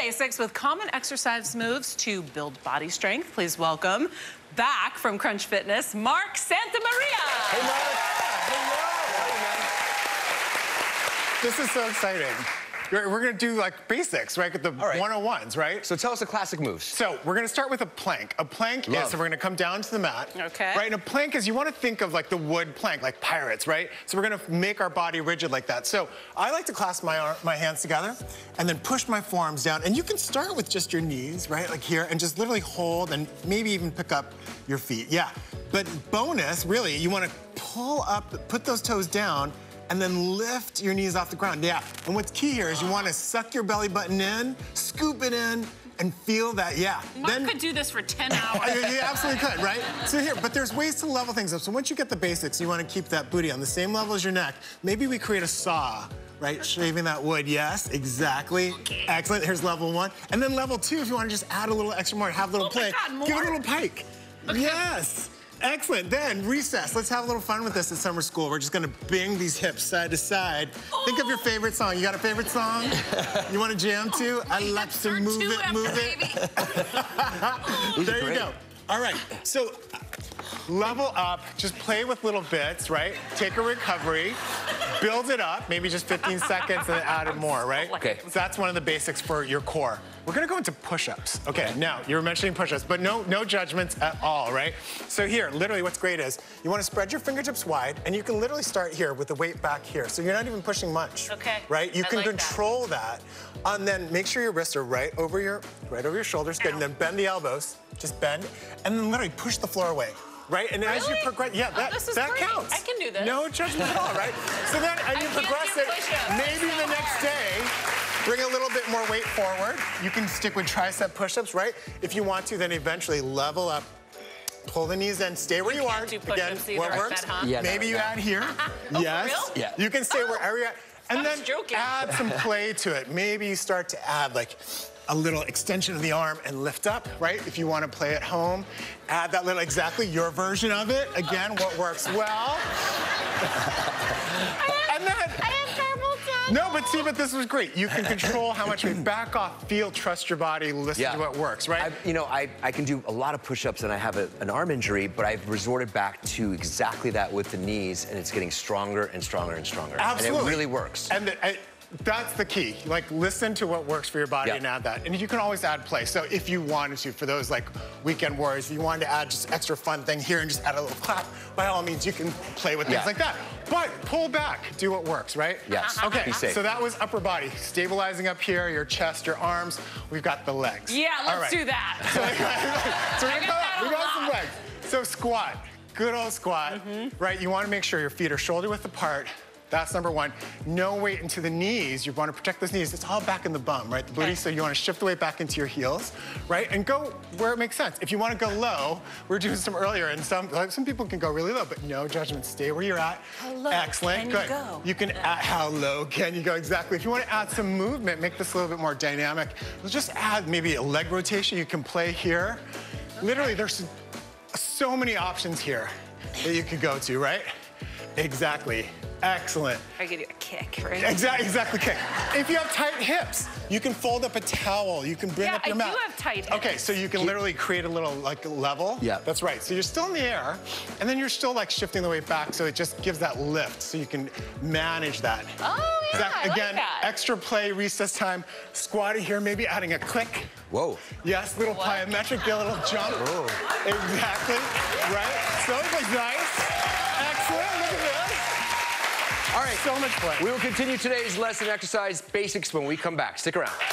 basics with common exercise moves to build body strength. Please welcome, back from Crunch Fitness, Marc Santa Maria. Hey, Marc. Hello. This is so exciting. We're going to do like basics, right? The 101s, right? So tell us the classic moves. So we're going to start with a plank. A plank is, so we're going to come down to the mat. Okay. Right, and a plank is, you want to think of like the wood plank, like pirates, right? So we're going to make our body rigid like that. So I like to clasp my hands together and then push my forearms down. And you can start with just your knees, right? Like here, and just literally hold and maybe even pick up your feet. Yeah. But bonus, really, you want to pull up, put those toes down, and then lift your knees off the ground. Yeah, and what's key here is you want to suck your belly button in, scoop it in, and feel that, yeah. Marc could do this for 10 hours. You absolutely could, right? So here, but there's ways to level things up. So once you get the basics, you want to keep that booty on the same level as your neck. Maybe we create a saw, right? Shaving that wood, yes, exactly. Okay. Excellent, here's level 1. And then level 2, if you want to just add a little extra more, have a little play. God, more? Give it a little pike. Okay. Yes. Excellent. Then recess. Let's have a little fun with this at summer school. We're just going to bang these hips side to side. Think of your favorite song. You got a favorite song? You want to jam to? I like to move it. There you go. All right. So level up. Just play with little bits, right? Take a recovery. Build it up. Maybe just 15 seconds and then add it more, right? Okay. So that's one of the basics for your core. We're gonna go into push-ups. Okay, now, you were mentioning push-ups, but no judgments at all, right? So here, literally what's great is, you wanna spread your fingertips wide, and you can literally start here with the weight back here. So you're not even pushing much. Okay. Right? You can control that. And then make sure your wrists are right over your shoulders, good, and then bend the elbows, just bend, and then literally push the floor away. Right? And as you progress, yeah, that counts. I can do this. No judgment at all, right? So then as you progress it, maybe the next day, bring a little bit more weight forward. You can stick with tricep push-ups, right? If you want to, then eventually level up. Pull the knees in, stay where you are. Again, what works? Yeah, maybe you add here. Yes. For real? Yeah. You can stay wherever you're at. And then add some play to it. Maybe you start to add like a little extension of the arm and lift up, right? If you want to play at home, add that little, exactly your version of it. Again, what works well. And then, no, but this was great. You can control how much you back off, feel, trust your body, listen to what works, right? I can do a lot of push-ups and I have an arm injury, but I've resorted back to exactly that with the knees, and it's getting stronger and stronger and stronger. Absolutely. And it really works. And that's the key. Like, listen to what works for your body and add that. And you can always add play. So if you wanted to, for those like weekend warriors, if you wanted to add just extra fun thing here and just add a little clap, by all means, you can play with things like that. But pull back, do what works, right? Yes. Okay, so that was upper body. Stabilizing up here, your chest, your arms. We've got the legs. Yeah, let's do that. So we got some legs. So squat, good old squat, right? You want to make sure your feet are shoulder width apart. That's number 1. No weight into the knees. You want to protect those knees. It's all back in the bum, right? The booty. So you want to shift the weight back into your heels, right? And go where it makes sense. If you want to go low, we were doing some earlier, and some people can go really low, but no judgment. Stay where you're at. How low Excellent. can you go? You can add, how low can you go? Exactly. If you want to add some movement, make this a little bit more dynamic. Just add maybe a leg rotation. You can play here. Literally, there's so many options here that you could go to, right? Exactly. Excellent. I give you a kick, right? Exactly, kick. If you have tight hips, you can fold up a towel. You can bring up your mat. Yeah, I do have tight hips. Okay, so you can literally create a little like level. Yeah. That's right. So you're still in the air, and then you're still like shifting the weight back, so it just gives that lift, so you can manage that. Oh, yeah, I like Again, that. extra play, recess time. Squatting here, maybe adding a click. Whoa. Yes, little plyometric, get a little jump. Oh. Exactly, right? So it's like nice. Excellent, look at this. All right. So much play. We will continue today's lesson exercise basics when we come back. Stick around. We are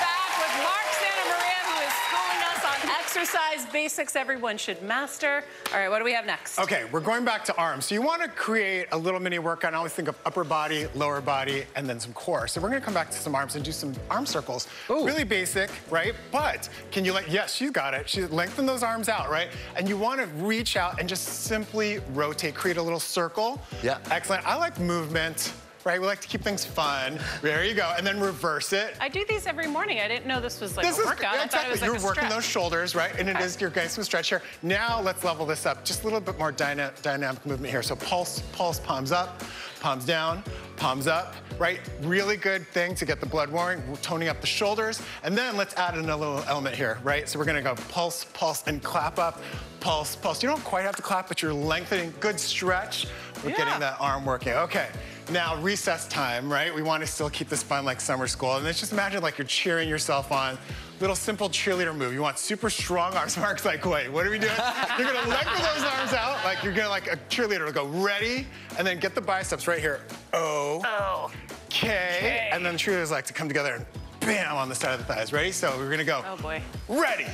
back with Marc Santa Maria, who is schooling us on exercise basics everyone should master. All right, what do we have next? Okay, we're going back to arms. So you want to create a little mini workout. I always think of upper body, lower body, and then some core. So we're going to come back to some arms and do some arm circles. Ooh. Really basic, right? But can you, like, yes, she's got it. She lengthen those arms out, right? And you want to reach out and just simply rotate, create a little circle. Yeah. Excellent. I like movement. Right, we like to keep things fun. There you go, and then reverse it. I do these every morning. I didn't know this was like a workout. Yeah, I thought it was like You're working those shoulders, right? And it is, you're getting some stretch here. Now let's level this up. Just a little bit more dynamic movement here. So pulse, palms up, palms down, palms up, right? Really good thing to get the blood warming. We're toning up the shoulders. And then let's add in a little element here, right? So we're gonna go pulse, pulse, and clap up, pulse, pulse. You don't quite have to clap, but you're lengthening. Good stretch. We're getting that arm working. Okay, now recess time, right? We want to still keep this fun like summer school. And let's just imagine like you're cheering yourself on. Little simple cheerleader move. You want super strong arms. Mark's like, wait, what are we doing? You're gonna lengthen those arms out, like you're gonna like a cheerleader. Go ready, and then get the biceps right here. Okay. And then the cheerleaders like to come together and bam on the side of the thighs. Ready? So we're gonna go. Oh boy. Ready.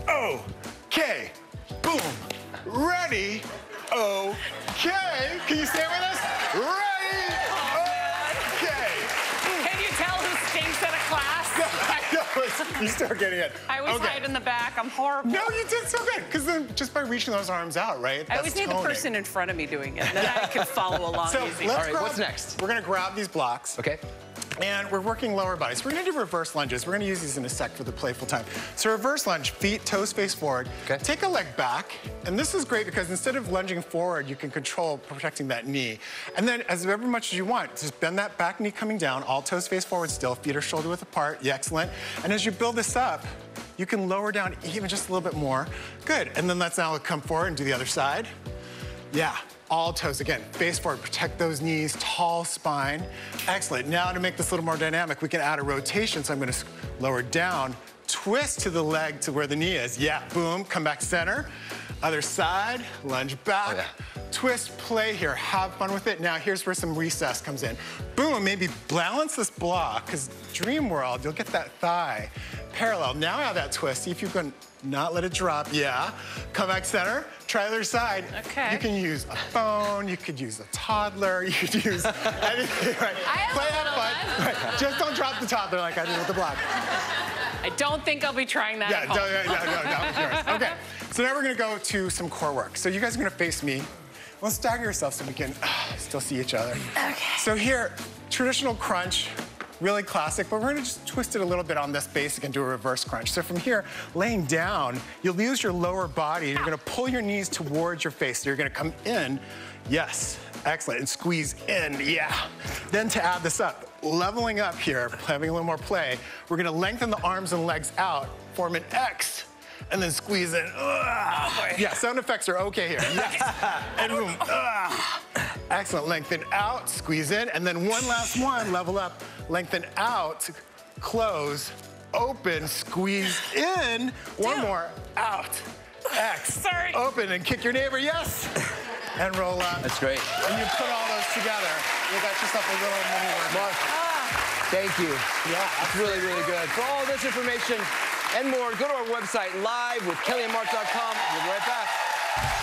Okay. Boom. Ready. Okay. Can you stay with us? Ready. Okay. Can you tell who stinks at a class? I know. You start getting it. I always hide in the back. I'm horrible. No, you did so good. Because then just by reaching those arms out, right? I always need the person in front of me doing it. Then I can follow along easy. All right, what's next? We're gonna grab these blocks. Okay. And we're working lower body. So we're gonna do reverse lunges. We're gonna use these in a sec for the playful time. So reverse lunge, feet, toes face forward. Okay. Take a leg back. And this is great because instead of lunging forward, you can control protecting that knee. And then as much as you want, just bend that back knee coming down, all toes face forward still, feet are shoulder width apart. Yeah, excellent. And as you build this up, you can lower down even just a little bit more. Good. And then let's now come forward and do the other side. Yeah. All toes, again, face forward, protect those knees, tall spine. Excellent. Now to make this a little more dynamic, we can add a rotation. So I'm gonna lower down, twist to the leg to where the knee is. Yeah, boom, come back center. Other side, lunge back. Twist, play here, have fun with it. Now here's where some recess comes in. Boom, maybe balance this block, because dream world, you'll get that thigh parallel. Now have that twist, see if you can not let it drop, yeah. Come back center, try the other side. Okay. You can use a phone, you could use a toddler, you could use anything, right? Play, have fun. Right. Just don't drop the toddler like I did with the block. I don't think I'll be trying that at home. No. Okay, so now we're gonna go to some core work. So you guys are gonna face me. Well, stagger yourself so we can still see each other. Okay. So here, traditional crunch, really classic, but we're gonna just twist it a little bit on this basic and do a reverse crunch. So from here, laying down, you'll use your lower body, and you're gonna pull your knees towards your face. So you're gonna come in, yes, excellent, and squeeze in, yeah. Then to add this up, leveling up here, having a little more play, we're gonna lengthen the arms and legs out, form an X, and then squeeze in. Yeah, sound effects are okay here. Yes. And boom. Excellent. Lengthen out, squeeze in, and then one last one. Level up, lengthen out, close, open, squeeze in. One more, out, X, open, and kick your neighbor. Yes. And roll up. That's great. And you put all those together. You got yourself a little mini workout. Mark, thank you. Yeah, that's really, really good. For all this information and more, go to our website, livewithkellyandmark.com. We'll be right back.